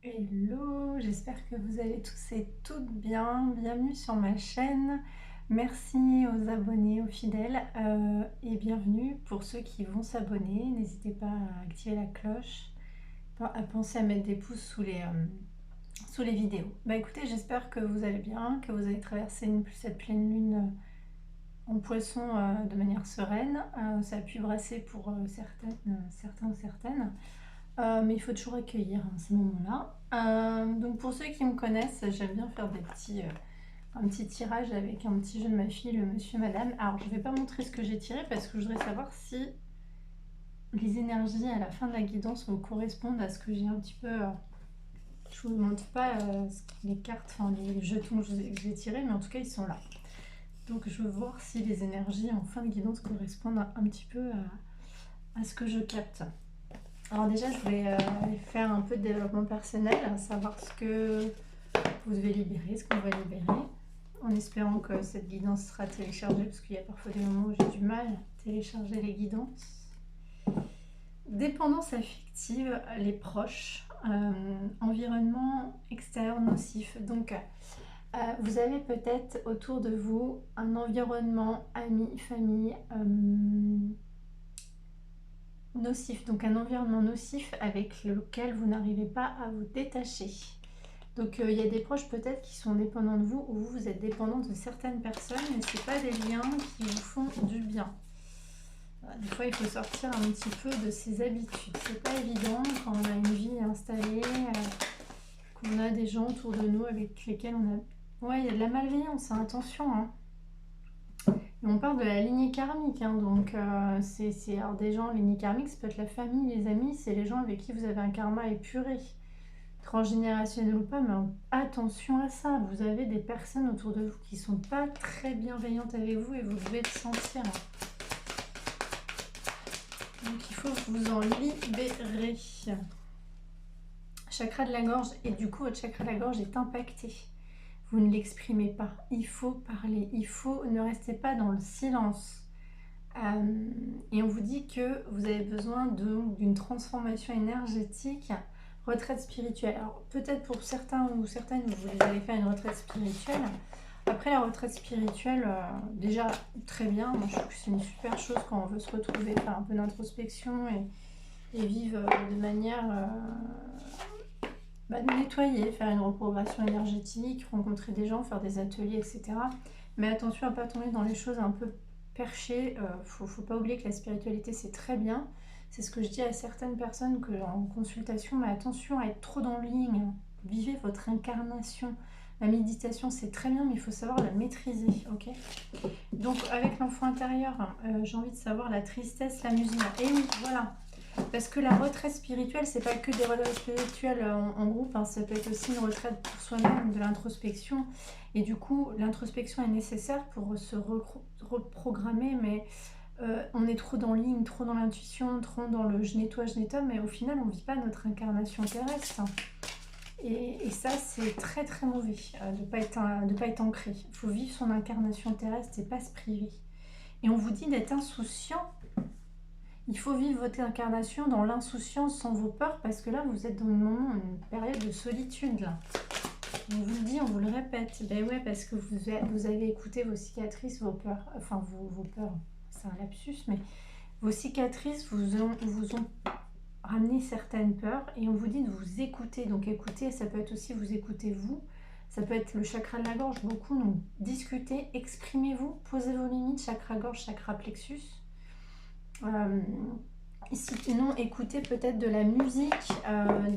Hello, j'espère que vous allez tous et toutes bien. Bienvenue sur ma chaîne. Merci aux abonnés, aux fidèles et bienvenue pour ceux qui vont s'abonner. N'hésitez pas à activer la cloche, à penser à mettre des pouces sous les vidéos. Bah écoutez, j'espère que vous allez bien, que vous avez traversé cette pleine lune en poisson de manière sereine. Ça a pu brasser pour certains ou certaines. Mais il faut toujours accueillir ces moments-là. Donc pour ceux qui me connaissent, j'aime bien faire un petit tirage avec un petit jeu de ma fille, le monsieur et madame. Alors je ne vais pas montrer ce que j'ai tiré parce que je voudrais savoir si les énergies à la fin de la guidance vous correspondent à ce que j'ai un petit peu... je ne vous montre pas les cartes, enfin les jetons que j'ai tirés, mais en tout cas ils sont là. Donc je veux voir si les énergies en fin de guidance correspondent un petit peu à ce que je capte. Alors déjà, je vais faire un peu de développement personnel, savoir ce que vous devez libérer, ce qu'on va libérer, en espérant que cette guidance sera téléchargée, parce qu'il y a parfois des moments où j'ai du mal à télécharger les guidances. Dépendance affective, les proches, environnement extérieur nocif. Donc, vous avez peut-être autour de vous un environnement, amis, famille, nocif, donc un environnement nocif avec lequel vous n'arrivez pas à vous détacher. Donc il y a des proches peut-être qui sont dépendants de vous, ou vous êtes dépendant de certaines personnes, mais ce n'est pas des liens qui vous font du bien. Des fois il faut sortir un petit peu de ses habitudes. C'est pas évident quand on a une vie installée, qu'on a des gens autour de nous avec lesquels on a... Ouais, il y a de la malveillance, hein, attention, hein. Et on parle de la lignée karmique, hein, donc alors des gens, lignée karmique, ça peut être la famille, les amis, c'est les gens avec qui vous avez un karma épuré, transgénérationnel ou pas, mais attention à ça, vous avez des personnes autour de vous qui sont pas très bienveillantes avec vous et vous devez le sentir. Donc il faut vous en libérer. Chakra de la gorge, et du coup votre chakra de la gorge est impacté. Vous ne l'exprimez pas, il faut parler, ne restez pas dans le silence. Et on vous dit que vous avez besoin d'une transformation énergétique, retraite spirituelle. Alors peut-être pour certains ou certaines, vous allez faire une retraite spirituelle. Après la retraite spirituelle, déjà très bien, moi je trouve que c'est une super chose quand on veut se retrouver, faire un peu d'introspection et vivre de manière nettoyer, faire une reprogrammation énergétique, rencontrer des gens, faire des ateliers, etc. Mais attention à ne pas tomber dans les choses un peu perchées. Faut pas oublier que la spiritualité, c'est très bien. C'est ce que je dis à certaines personnes en consultation, mais attention à être trop dans le ligne. Vivez votre incarnation. La méditation, c'est très bien, mais il faut savoir la maîtriser, ok? Donc, avec l'enfant intérieur, j'ai envie de savoir la tristesse, la musique. Et oui, voilà. Parce que la retraite spirituelle, c'est pas que des retraites spirituelles en groupe, hein, ça peut être aussi une retraite pour soi-même, de l'introspection. Et du coup, l'introspection est nécessaire pour se reprogrammer, mais on est trop dans ligne, trop dans l'intuition, trop dans le je nettoie, mais au final, on vit pas notre incarnation terrestre. Et ça, c'est très très mauvais de pas être ancré. Il faut vivre son incarnation terrestre et pas se priver. Et on vous dit d'être insouciant. Il faut vivre votre incarnation dans l'insouciance, sans vos peurs, parce que là, vous êtes dans une période de solitude. Là. On vous le dit, on vous le répète. Ben ouais, parce que vous avez écouté vos cicatrices, vos peurs. Enfin, vos peurs, c'est un lapsus, mais vos cicatrices vous ont ramené certaines peurs et on vous dit de vous écouter. Donc écouter, ça peut être aussi vous écouter vous. Ça peut être le chakra de la gorge, beaucoup. Donc discutez, exprimez-vous, posez vos limites, chakra gorge, chakra plexus. Sinon, écoutez peut-être de la musique,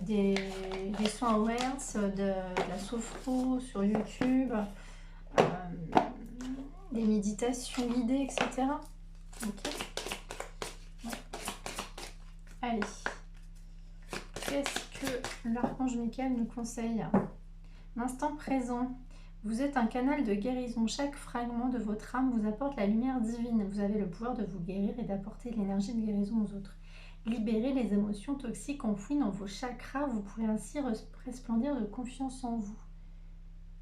des sons awareness, de la sophro sur YouTube, des méditations guidées, etc. Ok. Ouais. Allez. Qu'est-ce que l'archange Michael nous conseille? L'instant présent. Vous êtes un canal de guérison. Chaque fragment de votre âme vous apporte la lumière divine. Vous avez le pouvoir de vous guérir et d'apporter l'énergie de guérison aux autres. Libérez les émotions toxiques enfouies dans vos chakras. Vous pourrez ainsi resplendir de confiance en vous.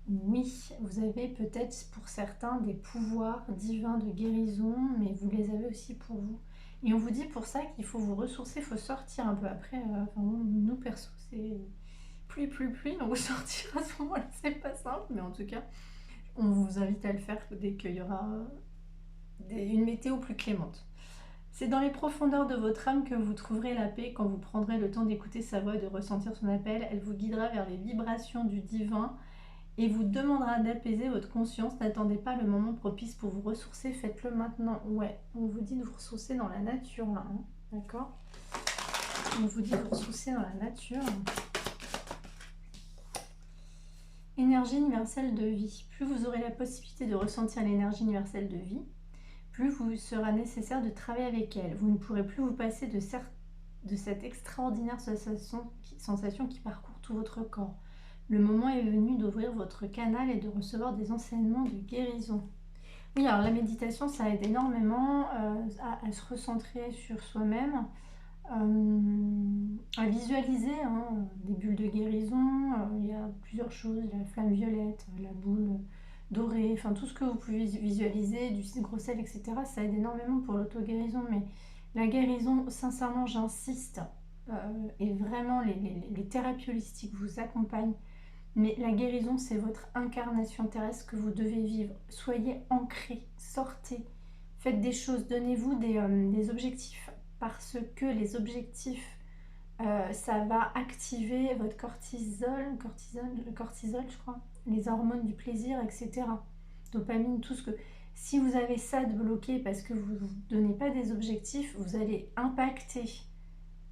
Oui, vous avez peut-être pour certains des pouvoirs divins de guérison, mais vous les avez aussi pour vous. Et on vous dit pour ça qu'il faut vous ressourcer, il faut sortir un peu. Après, nous perso, c'est pluie, donc sortir à ce moment-là, c'est pas simple, mais en tout cas, on vous invite à le faire dès qu'il y aura une météo plus clémente. C'est dans les profondeurs de votre âme que vous trouverez la paix quand vous prendrez le temps d'écouter sa voix et de ressentir son appel. Elle vous guidera vers les vibrations du divin et vous demandera d'apaiser votre conscience. N'attendez pas le moment propice pour vous ressourcer, faites-le maintenant. Ouais, on vous dit de vous ressourcer dans la nature là, hein. D'accord? On vous dit de vous ressourcer dans la nature. Énergie universelle de vie. Plus vous aurez la possibilité de ressentir l'énergie universelle de vie, plus vous sera nécessaire de travailler avec elle. Vous ne pourrez plus vous passer de cette extraordinaire sensation qui parcourt tout votre corps. Le moment est venu d'ouvrir votre canal et de recevoir des enseignements de guérison. Oui, alors la méditation, ça aide énormément à se recentrer sur soi-même, à visualiser des bulles de guérison. Il y a plusieurs choses, la flamme violette, la boule dorée, enfin tout ce que vous pouvez visualiser, du gros sel, etc. Ça aide énormément pour l'auto-guérison, mais la guérison, sincèrement, j'insiste, et vraiment les thérapies holistiques vous accompagnent, mais la guérison, c'est votre incarnation terrestre que vous devez vivre. Soyez ancrés, sortez, faites des choses, donnez-vous des objectifs, parce que les objectifs, ça va activer votre cortisol, je crois, les hormones du plaisir, etc. Dopamine, tout ce que... Si vous avez ça de bloqué parce que vous ne vous donnez pas des objectifs, vous allez impacter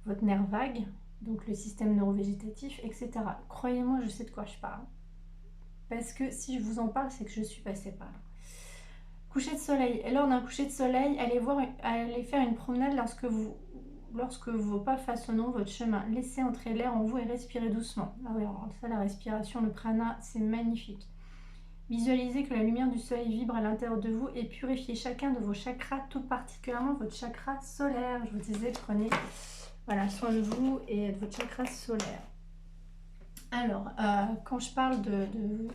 votre nerf vague, donc le système neurovégétatif, etc. Croyez-moi, je sais de quoi je parle. Parce que si je vous en parle, c'est que je suis passée par là. Coucher de soleil. Et lors d'un coucher de soleil, allez faire une promenade lorsque vos pas façonneront votre chemin. Laissez entrer l'air en vous et respirez doucement. Ah oui, alors ça, la respiration, le prana, c'est magnifique. Visualisez que la lumière du soleil vibre à l'intérieur de vous et purifiez chacun de vos chakras, tout particulièrement votre chakra solaire. Je vous disais, prenez soin de vous et de votre chakra solaire. Alors, quand je parle de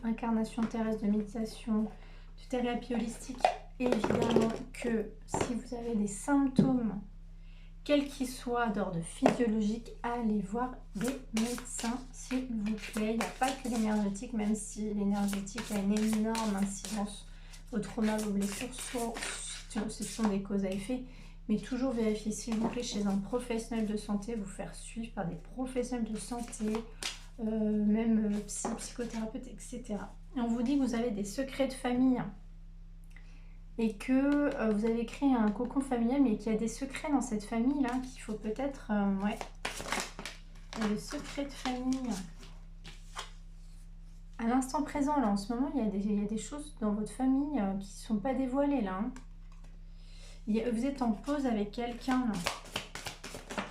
incarnation terrestre, de méditation, de thérapie holistique, évidemment que si vous avez des symptômes, quels qu'ils soient d'ordre physiologique, allez voir des médecins, s'il vous plaît. Il n'y a pas que l'énergétique, même si l'énergétique a une énorme incidence au trauma, aux blessures, ce sont des causes à effet. Mais toujours vérifier, s'il vous plaît, chez un professionnel de santé, vous faire suivre par des professionnels de santé, même psychothérapeute, etc. Et on vous dit que vous avez des secrets de famille et que vous avez créé un cocon familial, mais qu'il y a des secrets dans cette famille-là qu'il faut peut-être... ouais, des secrets de famille. À l'instant présent, là, en ce moment, il y a des choses dans votre famille qui ne sont pas dévoilées, là. Hein. Vous êtes en pause avec quelqu'un, là.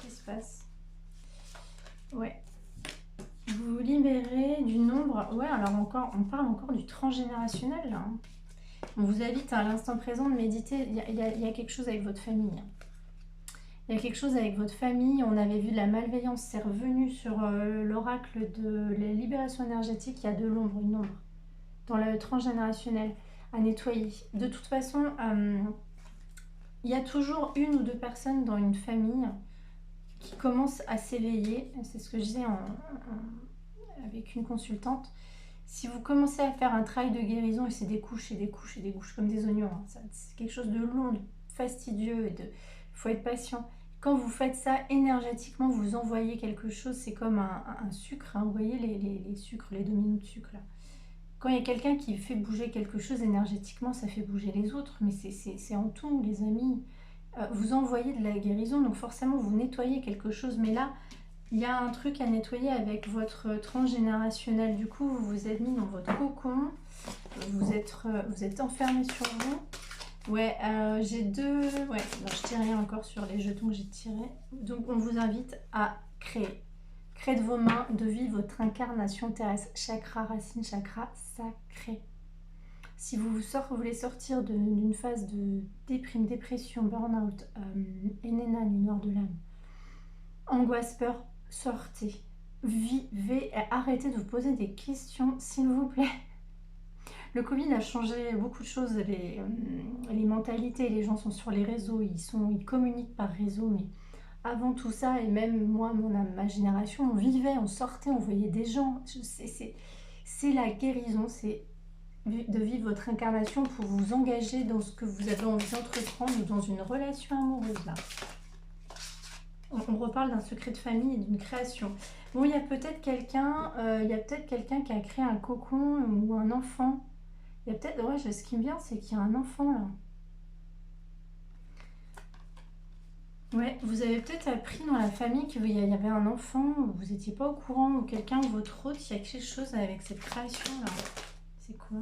Qu'est-ce qui se passe? Ouais. Vous vous libérez du nombre... Ouais, alors on parle encore du transgénérationnel, là. Hein. On vous invite à l'instant présent de méditer. Il y a quelque chose avec votre famille. Il y a quelque chose avec votre famille. On avait vu de la malveillance. C'est revenu sur l'oracle de la libération énergétique. Il y a de l'ombre, une ombre. Dans le transgénérationnel à nettoyer. De toute façon, il y a toujours une ou deux personnes dans une famille qui commencent à s'éveiller. C'est ce que je disais avec une consultante. Si vous commencez à faire un travail de guérison, et c'est des couches et des couches et des couches comme des oignons, hein, c'est quelque chose de long, de fastidieux, il faut être patient. Quand vous faites ça, énergétiquement, vous envoyez quelque chose, c'est comme un sucre, hein, vous voyez les sucres, les dominos de sucre là. Quand il y a quelqu'un qui fait bouger quelque chose énergétiquement, ça fait bouger les autres, mais c'est en tout, les amis. Vous envoyez de la guérison, donc forcément vous nettoyez quelque chose, mais là, il y a un truc à nettoyer avec votre transgénérationnel. Du coup, vous vous êtes mis dans votre cocon. Vous êtes enfermé sur vous. Ouais, j'ai deux... Ouais, non, je tire rien encore sur les jetons que j'ai tirés. Donc, on vous invite à créer. Créer de vos mains, de vivre votre incarnation terrestre. Chakra, racine, chakra, sacré. Si vous voulez sortir d'une phase de dépression, burn-out, NNA, noir de l'âme, angoisse, peur, sortez, vivez et arrêtez de vous poser des questions, s'il vous plaît. Le Covid a changé beaucoup de choses, les mentalités, les gens sont sur les réseaux, ils communiquent par réseau, mais avant tout ça, et même moi, ma génération, on vivait, on sortait, on voyait des gens. C'est la guérison, c'est de vivre votre incarnation pour vous engager dans ce que vous avez envie d'entreprendre ou dans une relation amoureuse, là. On reparle d'un secret de famille et d'une création. Bon, il y a peut-être quelqu'un qui a créé un cocon ou un enfant. Il y a peut-être, ouais, ce qui me vient, c'est qu'il y a un enfant là. Ouais, vous avez peut-être appris dans la famille qu'il y avait un enfant, vous n'étiez pas au courant, ou quelqu'un, votre hôte, il y a quelque chose avec cette création là. C'est quoi?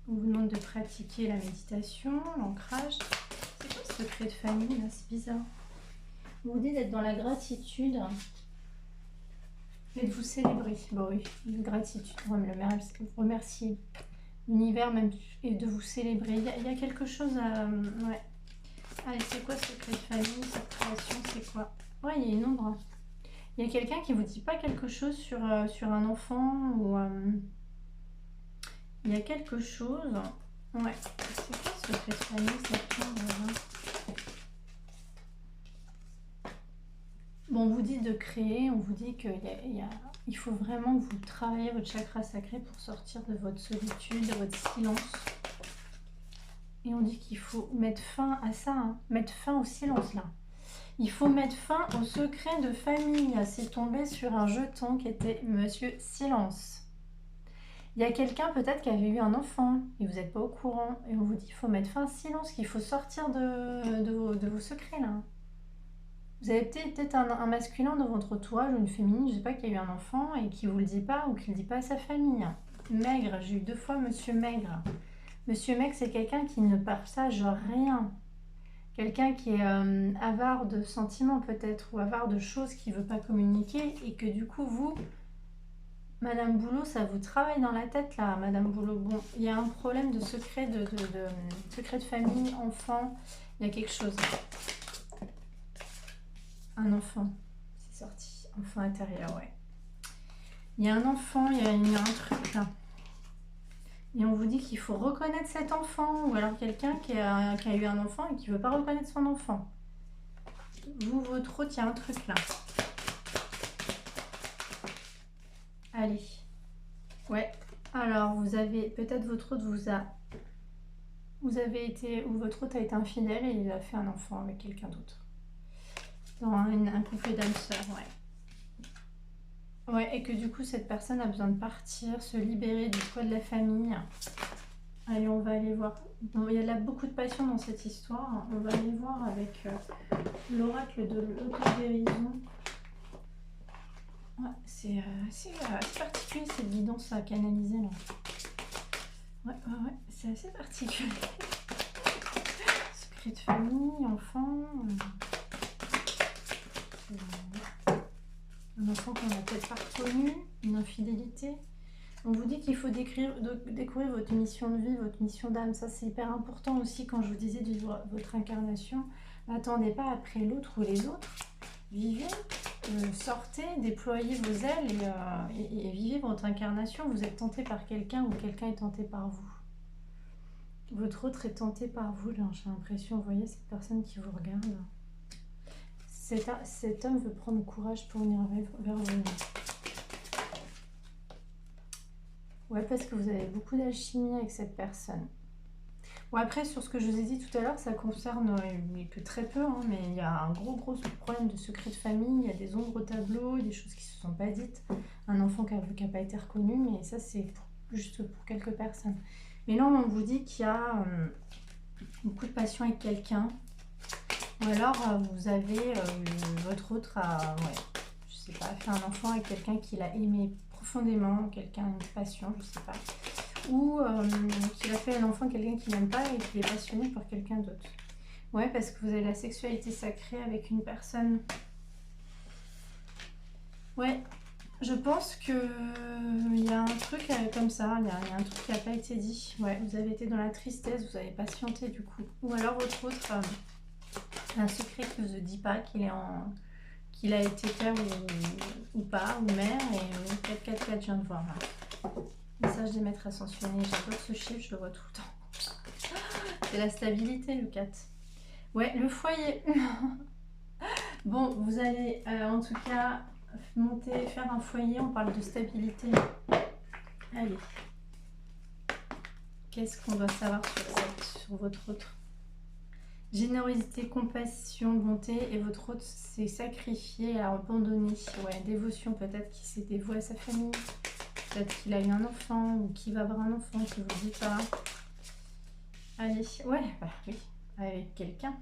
On vous demande de pratiquer la méditation, l'ancrage. C'est quoi ce secret de famille là? C'est bizarre. On vous dit d'être dans la gratitude et de vous célébrer. Bon oui, une gratitude, remercier l'univers même et de vous célébrer. Il y a quelque chose à... Ouais. Allez, c'est quoi ce secret de famille, cette création, c'est quoi? Ouais, il y a une ombre. Il y a quelqu'un qui vous dit pas quelque chose sur un enfant ou... il y a quelque chose... Ouais, c'est quoi ce secret de famille, cette ombre? Bon, on vous dit de créer, on vous dit qu'il faut vraiment que vous travaillez votre chakra sacré pour sortir de votre solitude, de votre silence. Et on dit qu'il faut mettre fin à ça, hein, mettre fin au silence là. Il faut mettre fin au secret de famille. C'est tombé sur un jeton qui était Monsieur Silence. Il y a quelqu'un peut-être qui avait eu un enfant et vous n'êtes pas au courant. Et on vous dit qu'il faut mettre fin au silence, qu'il faut sortir de vos secrets là. Vous avez peut-être un masculin dans votre entourage ou une féminine, je ne sais pas, qui a eu un enfant et qui ne vous le dit pas ou qui ne le dit pas à sa famille. Maigre, j'ai eu 2 fois Monsieur Maigre. Monsieur Maigre, c'est quelqu'un qui ne partage rien. Quelqu'un qui est avare de sentiments peut-être ou avare de choses qu'il ne veut pas communiquer et que du coup, vous, Madame Boulot, ça vous travaille dans la tête là, Madame Boulot. Bon, il y a un problème de secret secret de famille, enfant, il y a quelque chose. Un enfant, c'est sorti. Enfant intérieur, ouais. Il y a un enfant, il y a un truc là. Et on vous dit qu'il faut reconnaître cet enfant. Ou alors quelqu'un qui a eu un enfant et qui ne veut pas reconnaître son enfant. Vous, votre hôte, il y a un truc là. Allez. Ouais. Alors, vous avez... Peut-être votre hôte vous a... Vous avez été... Ou votre hôte a été infidèle et il a fait un enfant avec quelqu'un d'autre. Dans un couple d'âmes sœurs, ouais. Ouais, et que du coup, cette personne a besoin de partir, se libérer du poids de la famille. Allez, on va aller voir. Bon, il y a là beaucoup de passion dans cette histoire. On va aller voir avec l'oracle de l'auto-guérison. Ouais, c'est particulier cette guidance à canaliser là. Ouais, c'est assez particulier. Secret de famille, enfant... Un enfant qu'on n'a peut-être pas reconnu, une infidélité. On vous dit qu'il faut découvrir votre mission de vie, votre mission d'âme. Ça, c'est hyper important aussi quand je vous disais de vivre votre incarnation. N'attendez pas après l'autre ou les autres. Vivez, sortez, déployez vos ailes et vivez votre incarnation. Vous êtes tenté par quelqu'un ou quelqu'un est tenté par vous. Votre autre est tenté par vous. J'ai l'impression, vous voyez cette personne qui vous regarde. Cet homme veut prendre courage pour venir vers vous. Ouais, parce que vous avez beaucoup d'alchimie avec cette personne. Bon, après, sur ce que je vous ai dit tout à l'heure, ça concerne que très peu, hein, mais il y a un gros problème de secret de famille, il y a des ombres au tableau, des choses qui ne se sont pas dites, un enfant qui n'a pas été reconnu, mais ça, c'est juste pour quelques personnes. Mais là, on vous dit qu'il y a beaucoup de passion avec quelqu'un. Ou alors, vous avez votre autre je sais pas, fait un enfant avec quelqu'un qu'il a aimé profondément, quelqu'un, une passion, je sais pas. Ou qu'il a fait un enfant avec quelqu'un qu'il n'aime pas et qui est passionné par quelqu'un d'autre. Ouais, parce que vous avez la sexualité sacrée avec une personne. Ouais, je pense qu'il y a un truc comme ça, il y a un truc qui n'a pas été dit. Ouais, vous avez été dans la tristesse, vous avez patienté du coup. Ou alors votre autre... un secret qui ne vous dit pas qu'il a été père ou pas, ou mère, et 444, je viens de voir là. Message des maîtres ascensionnés, j'adore ce chiffre, je le vois tout le temps. C'est la stabilité, le 4. Ouais, le foyer. Bon, vous allez en tout cas monter, faire un foyer, on parle de stabilité. Allez. Qu'est-ce qu'on doit savoir sur votre autre? Générosité, compassion, bonté, et votre autre s'est sacrifié, a abandonné. Ouais, dévotion, peut-être qu'il s'est dévoué à sa famille, peut-être qu'il a eu un enfant, ou qu'il va avoir un enfant, qui vous dit pas. Allez, ouais, bah oui, avec quelqu'un.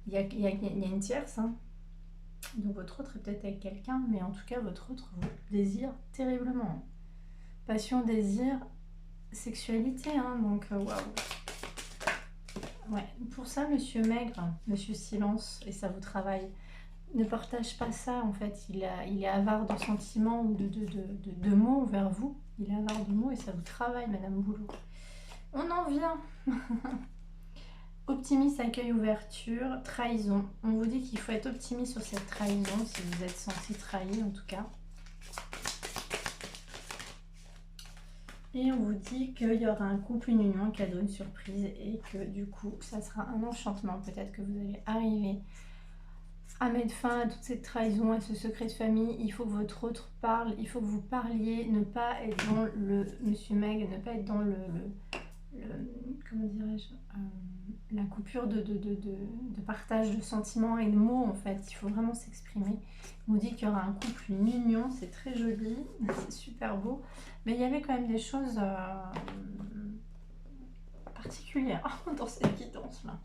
Il y a une tierce, hein. Donc votre autre est peut-être avec quelqu'un, mais en tout cas, votre autre vous désire terriblement. Passion, désir, sexualité, hein, donc waouh. Ouais, pour ça, monsieur Maigre, monsieur Silence, et ça vous travaille, ne partage pas ça en fait. Il est avare de sentiments ou de mots vers vous. Il est avare de mots et ça vous travaille, Madame Boulot. On en vient. Optimiste, accueil, ouverture, trahison. On vous dit qu'il faut être optimiste sur cette trahison, si vous êtes senti trahi en tout cas. Et on vous dit qu'il y aura un couple, une union, un cadeau, une surprise et que du coup, ça sera un enchantement. Peut-être que vous allez arriver à mettre fin à toute cette trahison, à ce secret de famille. Il faut que votre autre parle, il faut que vous parliez, ne pas être dans le monsieur Meg, ne pas être dans le comment dirais-je, la coupure de partage de sentiments et de mots en fait. Il faut vraiment s'exprimer. On vous dit qu'il y aura un couple, une union, c'est très joli, c'est super beau, mais il y avait quand même des choses particulières dans cette guidance là.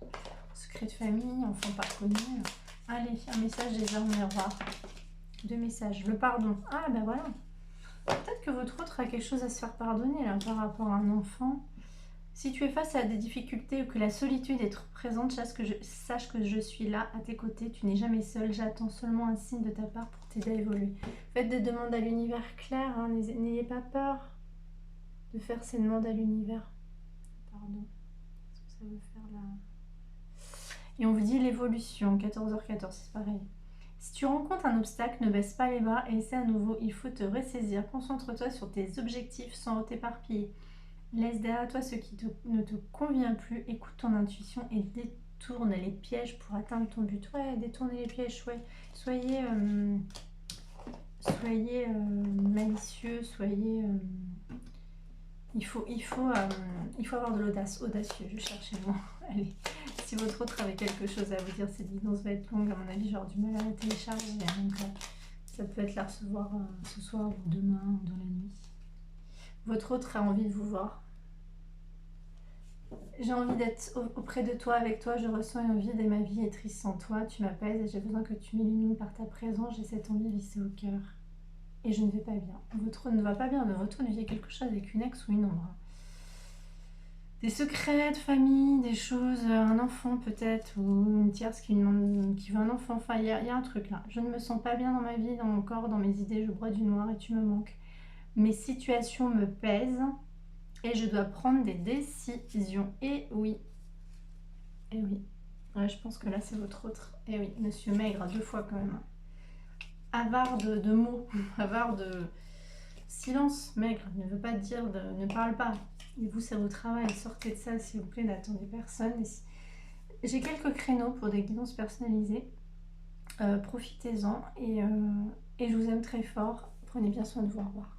Secret de famille, enfant pas connu. Allez, un message des armes miroirs. Deux messages. Le pardon. Ah ben voilà. Peut-être que votre autre a quelque chose à se faire pardonner là par rapport à un enfant. Si tu es face à des difficultés ou que la solitude est trop présente, sache que je suis là à tes côtés. Tu n'es jamais seul. J'attends seulement un signe de ta part pour t'aider à évoluer. Faites des demandes à l'univers clair. Hein. N'ayez pas peur de faire ces demandes à l'univers. Pardon. Qu'est-ce que ça veut faire là? Et on vous dit l'évolution, 14h14, c'est pareil. Si tu rencontres un obstacle, ne baisse pas les bras et essaie à nouveau. Il faut te ressaisir. Concentre-toi sur tes objectifs sans t'éparpiller. Laisse derrière toi ce qui ne te convient plus. Écoute ton intuition et détourne les pièges pour atteindre ton but. Ouais, détournez les pièges, ouais. Soyez malicieux, soyez... Il faut avoir de l'audace, audacieux, je cherchais le mot. Allez, si votre autre avait quelque chose à vous dire, cette guidance va être longue, à mon avis, j'aurai du mal à la télécharger. Donc, ça peut être la recevoir ce soir ou demain ou dans la nuit. Votre autre a envie de vous voir. J'ai envie d'être auprès de toi, avec toi, je ressens une envie et ma vie est triste sans toi. Tu m'apaises et j'ai besoin que tu m'illumines par ta présence. J'ai cette envie vissée au cœur. Et je ne vais pas bien. Votre ne va pas bien, de votre vit quelque chose avec une ex ou une ombre. Des secrets de famille, des choses, un enfant peut-être, ou une tierce qui veut un enfant. Enfin, il y a un truc là. Je ne me sens pas bien dans ma vie, dans mon corps, dans mes idées. Je broie du noir et tu me manques. Mes situations me pèsent et je dois prendre des décisions. Et oui. Et oui. Ouais, je pense que là, c'est votre autre. Et oui, monsieur Maigre, 2 fois quand même. Avare de mots, avare de silence. Maigre ne veut pas dire ne parle pas. Et vous, ça vous travaille. Sortez de ça, s'il vous plaît, n'attendez personne. J'ai quelques créneaux pour des guidances personnalisées. Profitez-en et je vous aime très fort. Prenez bien soin de vous. Au revoir.